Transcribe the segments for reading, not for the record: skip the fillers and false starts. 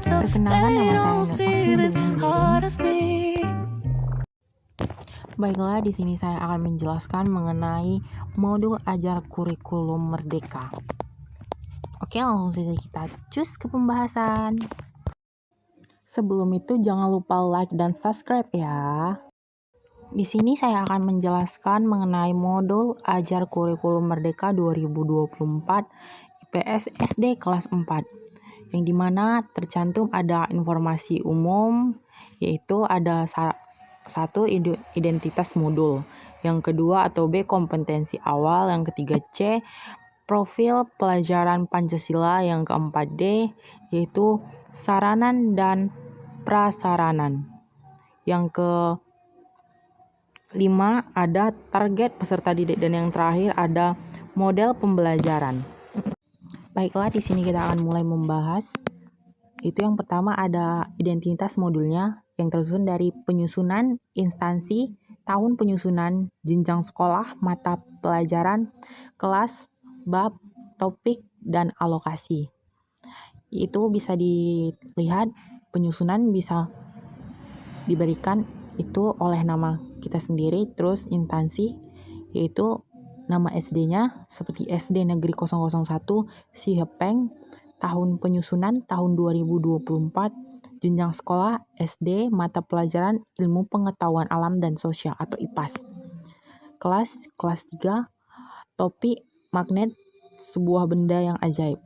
Perkenalkan, nama saya Nur Sendiri. Baiklah, di sini saya akan menjelaskan mengenai modul ajar kurikulum merdeka. Oke, langsung saja kita cus ke pembahasan. Sebelum itu jangan lupa like dan subscribe ya. Di sini saya akan menjelaskan mengenai modul ajar kurikulum merdeka 2024 IPS SD kelas 4. Yang dimana tercantum ada informasi umum, yaitu ada satu identitas modul, yang kedua atau B kompetensi awal, yang ketiga C profil pelajaran Pancasila, yang keempat D yaitu saranan dan prasaranan, yang kelima ada target peserta didik, dan yang terakhir ada model pembelajaran. Baiklah, di sini kita akan mulai membahas. Itu yang pertama ada identitas modulnya yang tersusun dari penyusunan instansi, tahun penyusunan, jenjang sekolah, mata pelajaran, kelas, bab, topik, dan alokasi. Itu bisa dilihat penyusunan bisa diberikan itu oleh nama kita sendiri, terus instansi yaitu nama SD-nya seperti SD Negeri 001 Sihepeng, tahun penyusunan tahun 2024, jenjang sekolah SD, mata pelajaran ilmu pengetahuan alam dan sosial atau IPAS. Kelas 3, topik magnet sebuah benda yang ajaib.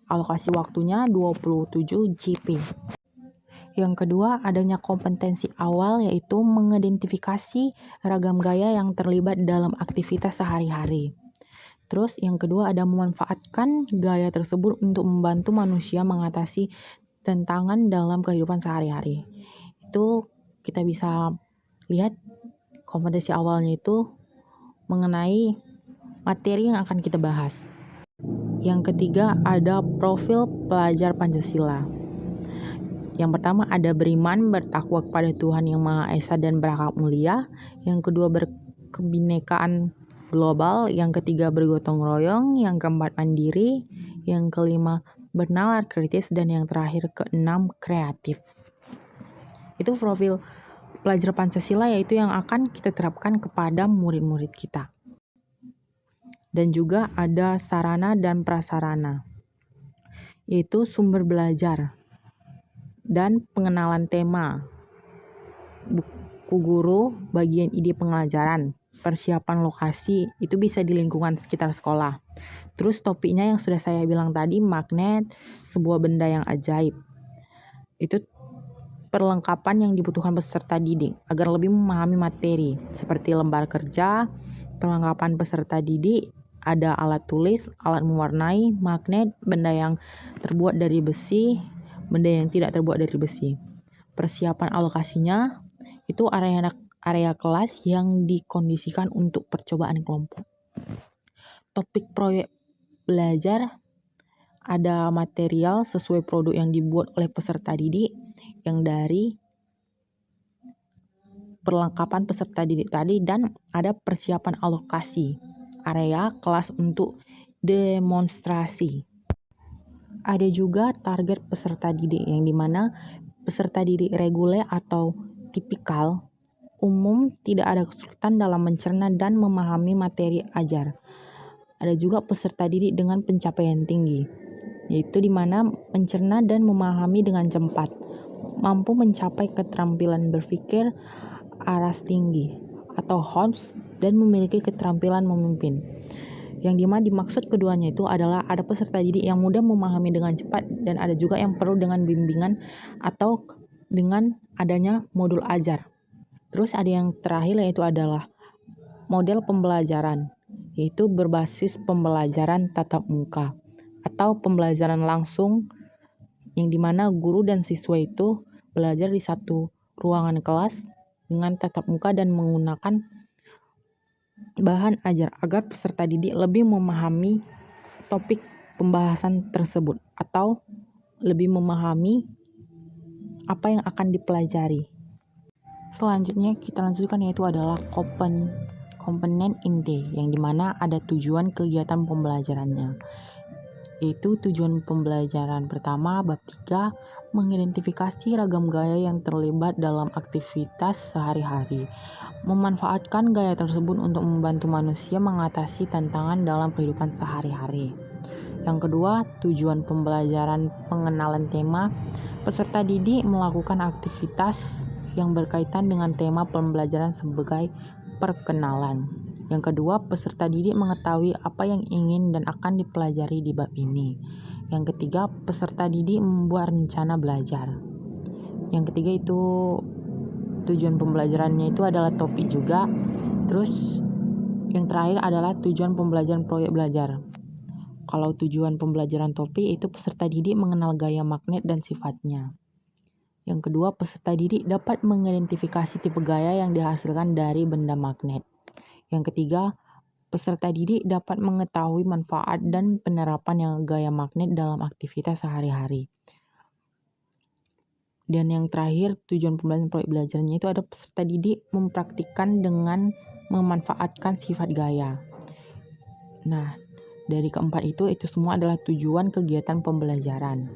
Alokasi waktunya 27 JP. Yang kedua, adanya kompetensi awal yaitu mengidentifikasi ragam gaya yang terlibat dalam aktivitas sehari-hari. Terus yang kedua ada memanfaatkan gaya tersebut untuk membantu manusia mengatasi tantangan dalam kehidupan sehari-hari. Itu kita bisa lihat kompetensi awalnya itu mengenai materi yang akan kita bahas. Yang ketiga ada profil pelajar Pancasila. Yang pertama ada beriman, bertakwa kepada Tuhan Yang Maha Esa dan berakhlak mulia. Yang kedua berkebinekaan global. Yang ketiga bergotong royong. Yang keempat mandiri. Yang kelima bernalar kritis. Dan yang terakhir keenam kreatif. Itu profil pelajar Pancasila, yaitu yang akan kita terapkan kepada murid-murid kita. Dan juga ada sarana dan prasarana, yaitu sumber belajar dan pengenalan tema, buku guru, bagian ide pengajaran, persiapan lokasi, itu bisa di lingkungan sekitar sekolah. Terus topiknya yang sudah saya bilang tadi, magnet, sebuah benda yang ajaib. Itu perlengkapan yang dibutuhkan peserta didik agar lebih memahami materi, seperti lembar kerja, perlengkapan peserta didik, ada alat tulis, alat mewarnai, magnet, benda yang terbuat dari besi, benda yang tidak terbuat dari besi. Persiapan alokasinya itu area kelas yang dikondisikan untuk percobaan kelompok. Topik proyek belajar ada material sesuai produk yang dibuat oleh peserta didik yang dari perlengkapan peserta didik tadi, dan ada persiapan alokasi area kelas untuk demonstrasi. Ada juga target peserta didik yang dimana peserta didik reguler atau tipikal umum tidak ada kesulitan dalam mencerna dan memahami materi ajar. Ada juga peserta didik dengan pencapaian tinggi, yaitu dimana mencerna dan memahami dengan cepat, mampu mencapai keterampilan berpikir aras tinggi atau HOTS, dan memiliki keterampilan memimpin. Yang dimana dimaksud keduanya itu adalah ada peserta didik yang mudah memahami dengan cepat, dan ada juga yang perlu dengan bimbingan atau dengan adanya modul ajar. Terus ada yang terakhir yaitu adalah model pembelajaran, yaitu berbasis pembelajaran tatap muka atau pembelajaran langsung, yang dimana guru dan siswa itu belajar di satu ruangan kelas dengan tatap muka dan menggunakan bahan ajar agar peserta didik lebih memahami topik pembahasan tersebut atau lebih memahami apa yang akan dipelajari. Selanjutnya kita lanjutkan, yaitu adalah komponen inti, yang dimana ada tujuan kegiatan pembelajarannya, yaitu tujuan pembelajaran pertama bab 3 mengidentifikasi ragam gaya yang terlibat dalam aktivitas sehari-hari, memanfaatkan gaya tersebut untuk membantu manusia mengatasi tantangan dalam kehidupan sehari-hari. Yang kedua, tujuan pembelajaran pengenalan tema. Peserta didik melakukan aktivitas yang berkaitan dengan tema pembelajaran sebagai perkenalan. Yang kedua, peserta didik mengetahui apa yang ingin dan akan dipelajari di bab ini. Yang ketiga, peserta didik membuat rencana belajar. Yang ketiga itu tujuan pembelajarannya itu adalah topik juga. Terus yang terakhir adalah tujuan pembelajaran proyek belajar. Kalau tujuan pembelajaran topik itu peserta didik mengenal gaya magnet dan sifatnya. Yang kedua, peserta didik dapat mengidentifikasi tipe gaya yang dihasilkan dari benda magnet. Yang ketiga, peserta didik dapat mengetahui manfaat dan penerapan yang gaya magnet dalam aktivitas sehari-hari. Dan yang terakhir, tujuan pembelajaran proyek belajarnya itu ada peserta didik mempraktikkan dengan memanfaatkan sifat gaya. Nah, dari keempat itu semua adalah tujuan kegiatan pembelajaran.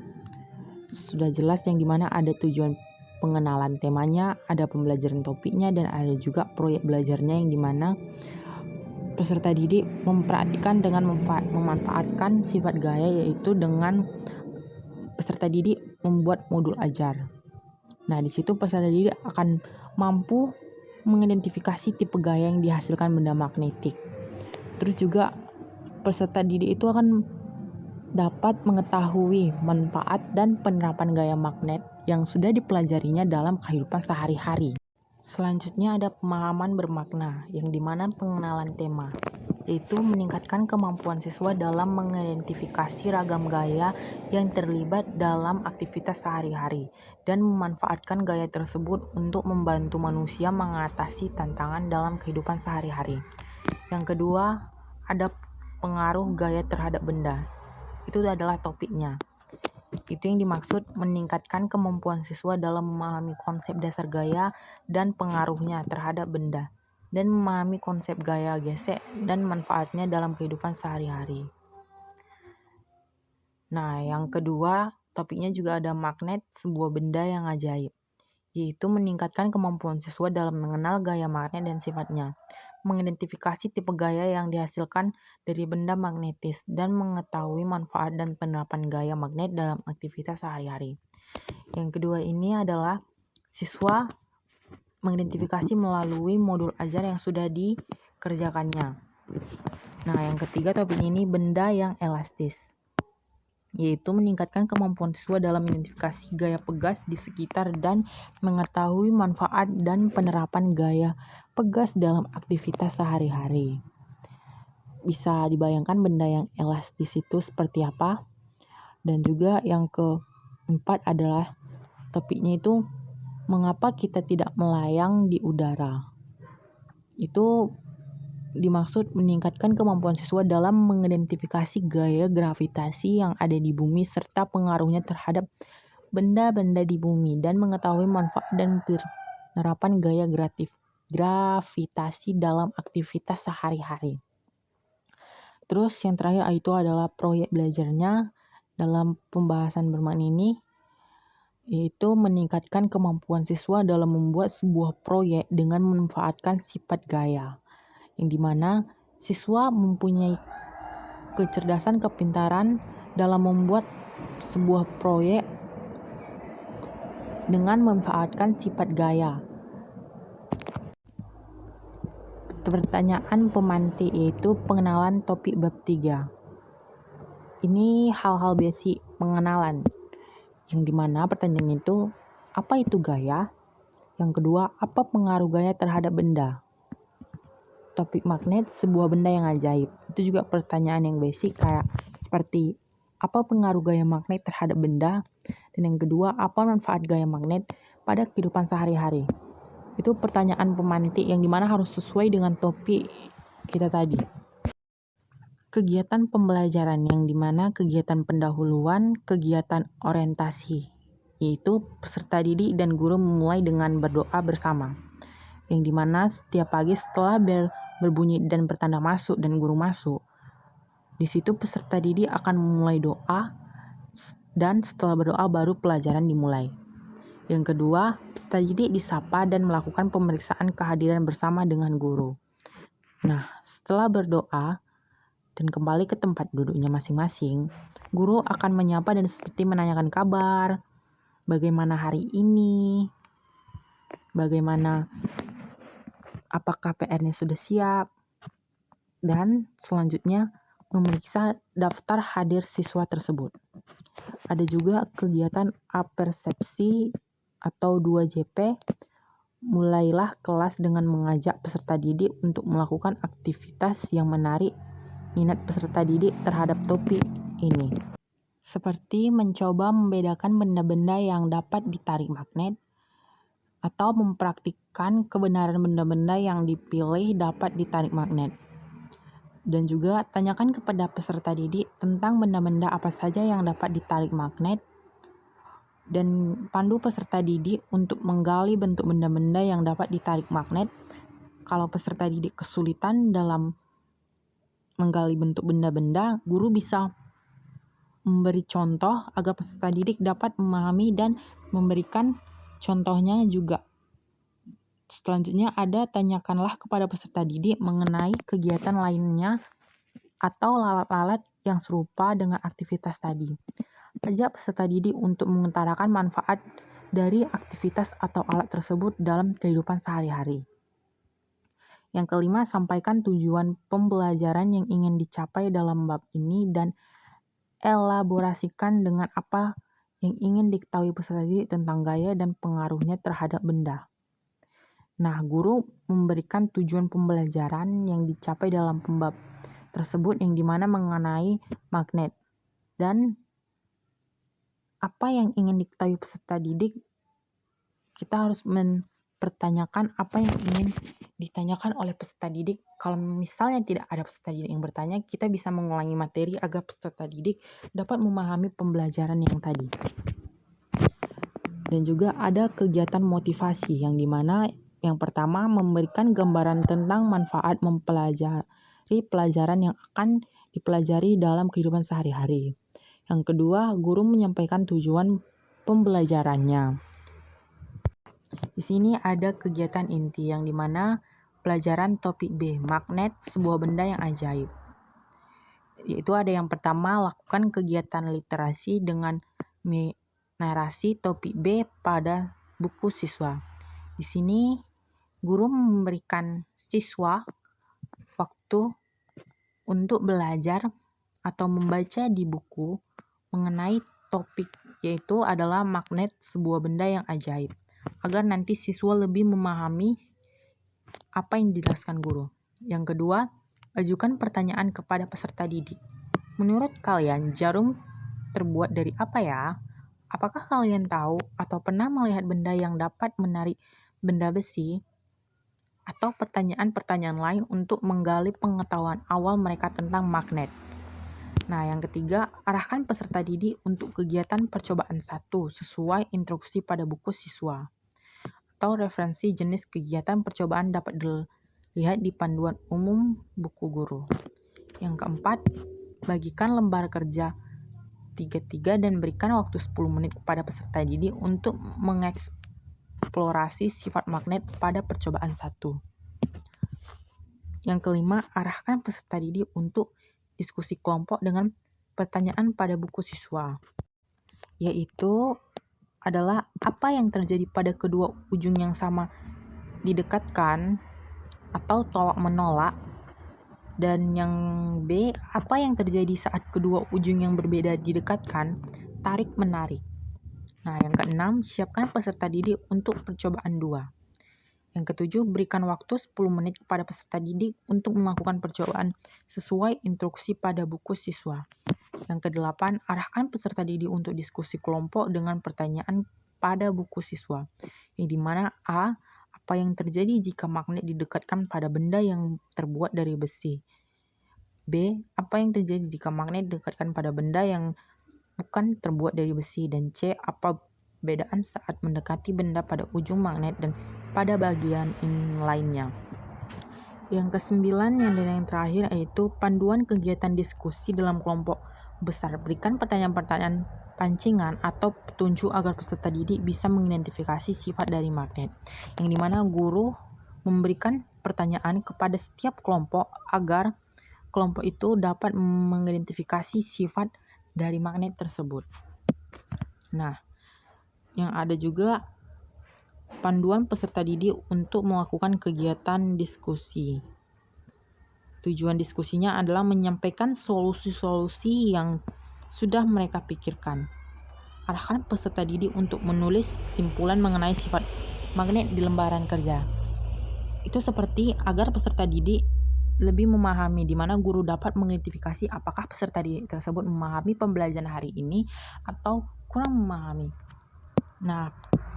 Sudah jelas yang dimana ada tujuan pengenalan temanya, ada pembelajaran topiknya, dan ada juga proyek belajarnya yang dimana peserta didik mempraktikkan dengan memanfaatkan sifat gaya, yaitu dengan peserta didik membuat modul ajar. Nah, di situ peserta didik akan mampu mengidentifikasi tipe gaya yang dihasilkan benda magnetik. Terus juga peserta didik itu akan dapat mengetahui manfaat dan penerapan gaya magnet yang sudah dipelajarinya dalam kehidupan sehari-hari. Selanjutnya ada pemahaman bermakna, yang dimana pengenalan tema, yaitu meningkatkan kemampuan siswa dalam mengidentifikasi ragam gaya yang terlibat dalam aktivitas sehari-hari dan memanfaatkan gaya tersebut untuk membantu manusia mengatasi tantangan dalam kehidupan sehari-hari. Yang kedua, ada pengaruh gaya terhadap benda. Itu adalah topiknya. Itu yang dimaksud meningkatkan kemampuan siswa dalam memahami konsep dasar gaya dan pengaruhnya terhadap benda, dan memahami konsep gaya gesek dan manfaatnya dalam kehidupan sehari-hari. Nah, yang kedua, topiknya juga ada magnet, sebuah benda yang ajaib, yaitu meningkatkan kemampuan siswa dalam mengenal gaya magnet dan sifatnya, mengidentifikasi tipe gaya yang dihasilkan dari benda magnetis, dan mengetahui manfaat dan penerapan gaya magnet dalam aktivitas sehari-hari. Yang kedua ini adalah siswa mengidentifikasi melalui modul ajar yang sudah dikerjakannya. Nah, yang ketiga topik ini benda yang elastis, yaitu meningkatkan kemampuan siswa dalam mengidentifikasi gaya pegas di sekitar dan mengetahui manfaat dan penerapan gaya pegas dalam aktivitas sehari-hari. Bisa dibayangkan benda yang elastis itu seperti apa? Dan juga yang keempat adalah topiknya itu mengapa kita tidak melayang di udara. Itu dimaksud meningkatkan kemampuan siswa dalam mengidentifikasi gaya gravitasi yang ada di bumi serta pengaruhnya terhadap benda-benda di bumi dan mengetahui manfaat dan penerapan gaya gravitasi dalam aktivitas sehari-hari. Terus yang terakhir itu adalah proyek belajarnya dalam pembahasan bermakna ini, yaitu meningkatkan kemampuan siswa dalam membuat sebuah proyek dengan memanfaatkan sifat gaya, yang dimana siswa mempunyai kecerdasan kepintaran dalam membuat sebuah proyek dengan memanfaatkan sifat gaya. Pertanyaan pemantik yaitu pengenalan topik bab 3. Ini hal-hal basic pengenalan, yang dimana pertanyaan itu apa itu gaya? Yang kedua, apa pengaruh gaya terhadap benda? Topik magnet, sebuah benda yang ajaib. Itu juga pertanyaan yang basic kayak seperti apa pengaruh gaya magnet terhadap benda? Dan yang kedua, apa manfaat gaya magnet pada kehidupan sehari-hari? Itu pertanyaan pemantik yang dimana harus sesuai dengan topik kita tadi. Kegiatan pembelajaran yang dimana kegiatan pendahuluan, kegiatan orientasi, yaitu peserta didik dan guru memulai dengan berdoa bersama, yang dimana setiap pagi setelah berbunyi dan bertanda masuk dan guru masuk, di situ peserta didik akan memulai doa dan setelah berdoa baru pelajaran dimulai. Yang kedua, peserta didik disapa dan melakukan pemeriksaan kehadiran bersama dengan guru. Nah, setelah berdoa dan kembali ke tempat duduknya masing-masing, guru akan menyapa dan seperti menanyakan kabar, bagaimana hari ini, bagaimana apakah PR-nya sudah siap, dan selanjutnya memeriksa daftar hadir siswa tersebut. Ada juga kegiatan apersepsi atau 2JP. Mulailah kelas dengan mengajak peserta didik untuk melakukan aktivitas yang menarik minat peserta didik terhadap topik ini. Seperti mencoba membedakan benda-benda yang dapat ditarik magnet atau mempraktikkan kebenaran benda-benda yang dipilih dapat ditarik magnet. Dan juga tanyakan kepada peserta didik tentang benda-benda apa saja yang dapat ditarik magnet dan pandu peserta didik untuk menggali bentuk benda-benda yang dapat ditarik magnet. Kalau peserta didik kesulitan dalam menggali bentuk benda-benda, guru bisa memberi contoh agar peserta didik dapat memahami dan memberikan contohnya juga. Selanjutnya ada tanyakanlah kepada peserta didik mengenai kegiatan lainnya atau alat-alat yang serupa dengan aktivitas tadi. Ajak peserta didik untuk mengutarakan manfaat dari aktivitas atau alat tersebut dalam kehidupan sehari-hari. Yang kelima, sampaikan tujuan pembelajaran yang ingin dicapai dalam bab ini dan elaborasikan dengan apa yang ingin diketahui peserta didik tentang gaya dan pengaruhnya terhadap benda. Nah, guru memberikan tujuan pembelajaran yang dicapai dalam pembab tersebut yang dimana mengenai magnet. Dan apa yang ingin diketahui peserta didik, kita harus mempertanyakan apa yang ingin ditanyakan oleh peserta didik. Kalau misalnya tidak ada peserta didik yang bertanya, kita bisa mengulangi materi agar peserta didik dapat memahami pembelajaran yang tadi. Dan juga ada kegiatan motivasi yang dimana yang pertama memberikan gambaran tentang manfaat mempelajari pelajaran yang akan dipelajari dalam kehidupan sehari-hari. Yang kedua, guru menyampaikan tujuan pembelajarannya. Di sini ada kegiatan inti yang dimana pelajaran topik B, magnet sebuah benda yang ajaib. Yaitu ada yang pertama, lakukan kegiatan literasi dengan narasi topik B pada buku siswa. Di sini guru memberikan siswa waktu untuk belajar atau membaca di buku mengenai topik, yaitu adalah magnet sebuah benda yang ajaib, agar nanti siswa lebih memahami apa yang dijelaskan guru. Yang kedua, ajukan pertanyaan kepada peserta didik. Menurut kalian, jarum terbuat dari apa ya? Apakah kalian tahu atau pernah melihat benda yang dapat menarik benda besi? Atau pertanyaan-pertanyaan lain untuk menggali pengetahuan awal mereka tentang magnet. Nah, yang ketiga, arahkan peserta didik untuk kegiatan percobaan 1 sesuai instruksi pada buku siswa. Atau referensi jenis kegiatan percobaan dapat dilihat di panduan umum buku guru. Yang keempat, bagikan lembar kerja 3-3 dan berikan waktu 10 menit kepada peserta didik untuk mengeksplorasi sifat magnet pada percobaan 1. Yang kelima, arahkan peserta didik untuk diskusi kelompok dengan pertanyaan pada buku siswa, yaitu adalah apa yang terjadi pada kedua ujung yang sama didekatkan atau tolak menolak, dan yang B, apa yang terjadi saat kedua ujung yang berbeda didekatkan, tarik menarik. Nah, yang keenam, siapkan peserta didik untuk percobaan 2. Yang ketujuh, berikan waktu 10 menit kepada peserta didik untuk melakukan percobaan sesuai instruksi pada buku siswa. Yang kedelapan, arahkan peserta didik untuk diskusi kelompok dengan pertanyaan pada buku siswa, yang dimana A, apa yang terjadi jika magnet didekatkan pada benda yang terbuat dari besi? B, apa yang terjadi jika magnet didekatkan pada benda yang bukan terbuat dari besi? Dan C, apa bedaan saat mendekati benda pada ujung magnet dan pada bagian lainnya. Yang kesembilan yang terakhir yaitu panduan kegiatan diskusi dalam kelompok besar. Berikan pertanyaan-pertanyaan pancingan atau petunjuk agar peserta didik bisa mengidentifikasi sifat dari magnet, yang dimana guru memberikan pertanyaan kepada setiap kelompok agar kelompok itu dapat mengidentifikasi sifat dari magnet tersebut. Nah, yang ada juga panduan peserta didik untuk melakukan kegiatan diskusi. Tujuan diskusinya adalah menyampaikan solusi-solusi yang sudah mereka pikirkan. Arahkan peserta didik untuk menulis simpulan mengenai sifat magnet di lembaran kerja. Itu seperti agar peserta didik lebih memahami di mana guru dapat mengidentifikasi apakah peserta didik tersebut memahami pembelajaran hari ini atau kurang memahami. Nah,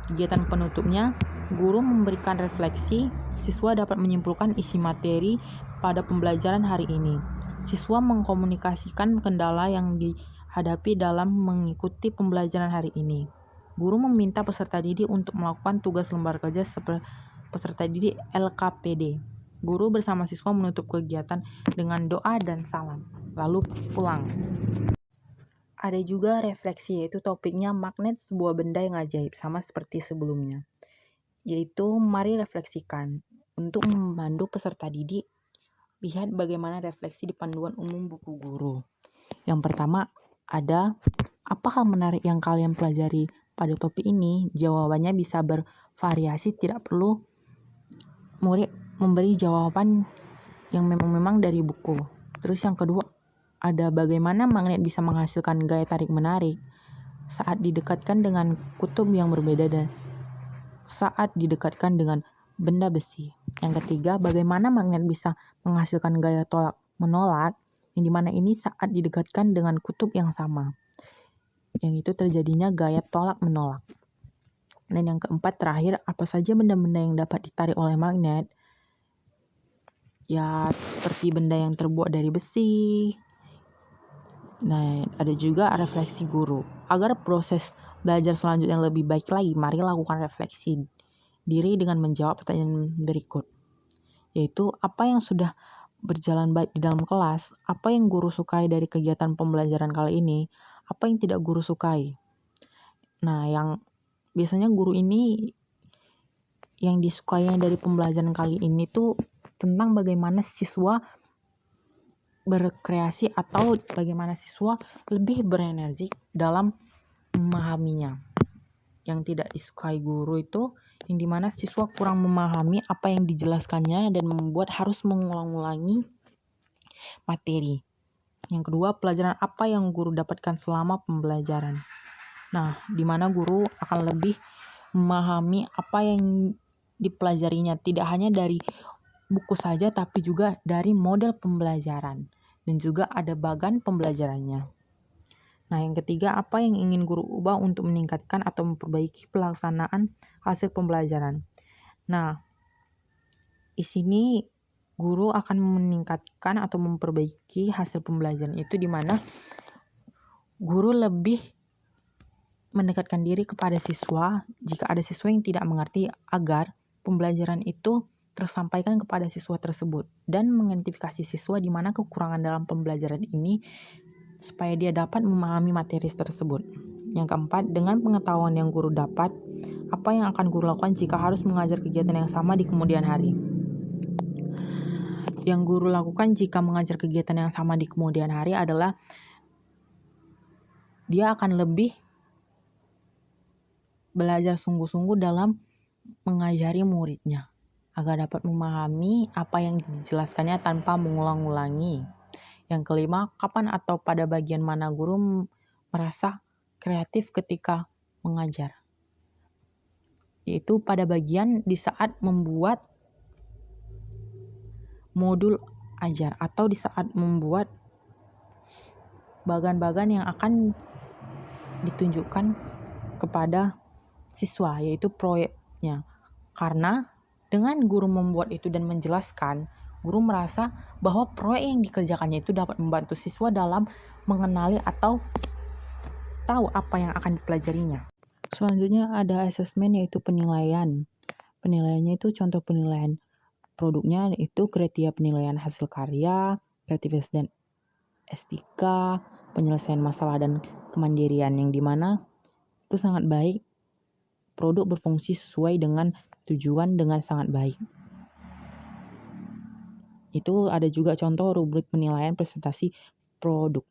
kegiatan penutupnya, guru memberikan refleksi, siswa dapat menyimpulkan isi materi pada pembelajaran hari ini. Siswa mengkomunikasikan kendala yang dihadapi dalam mengikuti pembelajaran hari ini. Guru meminta peserta didik untuk melakukan tugas lembar kerja seperti peserta didik LKPD. Guru bersama siswa menutup kegiatan dengan doa dan salam, lalu pulang. Ada juga refleksi, yaitu topiknya magnet sebuah benda yang ajaib, sama seperti sebelumnya. Yaitu mari refleksikan. Untuk membantu peserta didik, lihat bagaimana refleksi di panduan umum buku guru. Yang pertama ada, apa hal menarik yang kalian pelajari pada topik ini? Jawabannya bisa bervariasi, tidak perlu murid memberi jawaban yang memang dari buku. Terus yang kedua, ada bagaimana magnet bisa menghasilkan gaya tarik menarik saat didekatkan dengan kutub yang berbeda dan saat didekatkan dengan benda besi. Yang ketiga, bagaimana magnet bisa menghasilkan gaya tolak menolak, yang dimana ini saat didekatkan dengan kutub yang sama. Yang itu terjadinya gaya tolak menolak. Dan yang keempat terakhir, apa saja benda-benda yang dapat ditarik oleh magnet? Ya, seperti benda yang terbuat dari besi. Nah, ada juga refleksi guru. Agar proses belajar selanjutnya lebih baik lagi, mari lakukan refleksi diri dengan menjawab pertanyaan berikut. Yaitu, apa yang sudah berjalan baik di dalam kelas? Apa yang guru sukai dari kegiatan pembelajaran kali ini? Apa yang tidak guru sukai? Nah, yang biasanya guru ini yang disukainya dari pembelajaran kali ini tuh tentang bagaimana siswa berkreasi atau bagaimana siswa lebih berenergi dalam memahaminya. Yang tidak disukai guru itu yang dimana siswa kurang memahami apa yang dijelaskannya dan membuat harus mengulang-ulangi materi. Yang kedua, pelajaran apa yang guru dapatkan selama pembelajaran. Nah, dimana guru akan lebih memahami apa yang dipelajarinya, tidak hanya dari buku saja tapi juga dari model pembelajaran dan juga ada bagan pembelajarannya. Nah, yang ketiga, apa yang ingin guru ubah untuk meningkatkan atau memperbaiki pelaksanaan hasil pembelajaran. Nah, di sini guru akan meningkatkan atau memperbaiki hasil pembelajaran itu di mana guru lebih mendekatkan diri kepada siswa jika ada siswa yang tidak mengerti agar pembelajaran itu tersampaikan kepada siswa tersebut dan mengidentifikasi siswa di mana kekurangan dalam pembelajaran ini supaya dia dapat memahami materi tersebut. Yang keempat, dengan pengetahuan yang guru dapat, apa yang akan guru lakukan jika harus mengajar kegiatan yang sama di kemudian hari? Yang guru lakukan jika mengajar kegiatan yang sama di kemudian hari adalah dia akan lebih belajar sungguh-sungguh dalam mengajari muridnya agar dapat memahami apa yang dijelaskannya tanpa mengulang-ulangi. Yang kelima, kapan atau pada bagian mana guru merasa kreatif ketika mengajar? Yaitu pada bagian di saat membuat modul ajar atau di saat membuat bagan-bagan yang akan ditunjukkan kepada siswa, yaitu proyeknya. Karena dengan guru membuat itu dan menjelaskan, guru merasa bahwa proyek yang dikerjakannya itu dapat membantu siswa dalam mengenali atau tahu apa yang akan dipelajarinya. Selanjutnya ada asesmen, yaitu penilaian. Penilaiannya itu contoh penilaian produknya itu kriteria penilaian hasil karya, kreativitas dan estetika, penyelesaian masalah dan kemandirian, yang dimana itu sangat baik. Produk berfungsi sesuai dengan tujuan dengan sangat baik. Itu ada juga contoh rubrik penilaian presentasi produk,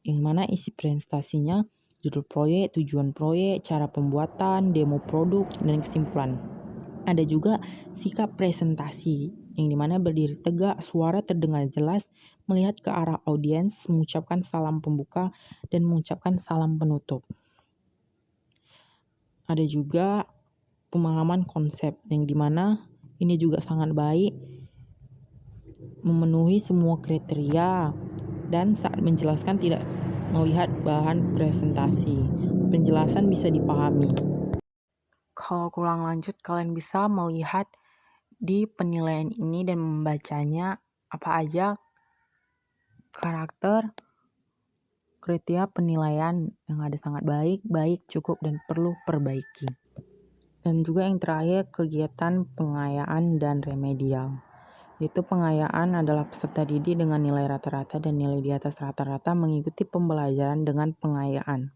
yang mana isi presentasinya judul proyek, tujuan proyek, cara pembuatan, demo produk, dan kesimpulan. Ada juga sikap presentasi, yang dimana berdiri tegak, suara terdengar jelas, melihat ke arah audiens, mengucapkan salam pembuka, dan mengucapkan salam penutup. Ada juga pemahaman konsep, yang dimana ini juga sangat baik, memenuhi semua kriteria, dan saat menjelaskan tidak melihat bahan presentasi. Penjelasan bisa dipahami. Kalau kurang lanjut, kalian bisa melihat di penilaian ini dan membacanya apa aja karakter kriteria penilaian yang ada: sangat baik, baik, cukup, dan perlu perbaiki. Dan juga yang terakhir, kegiatan pengayaan dan remedial. Yaitu pengayaan adalah peserta didik dengan nilai rata-rata dan nilai di atas rata-rata mengikuti pembelajaran dengan pengayaan.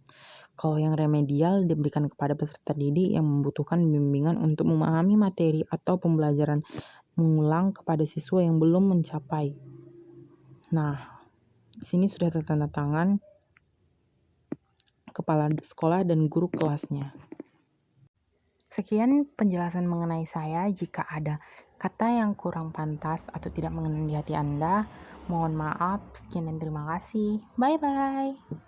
Kalau yang remedial diberikan kepada peserta didik yang membutuhkan bimbingan untuk memahami materi atau pembelajaran mengulang kepada siswa yang belum mencapai. Nah, di sini sudah tertanda tangan kepala sekolah dan guru kelasnya. Sekian penjelasan mengenai saya. Jika ada kata yang kurang pantas atau tidak mengenai di hati Anda, mohon maaf. Sekian dan terima kasih. Bye-bye.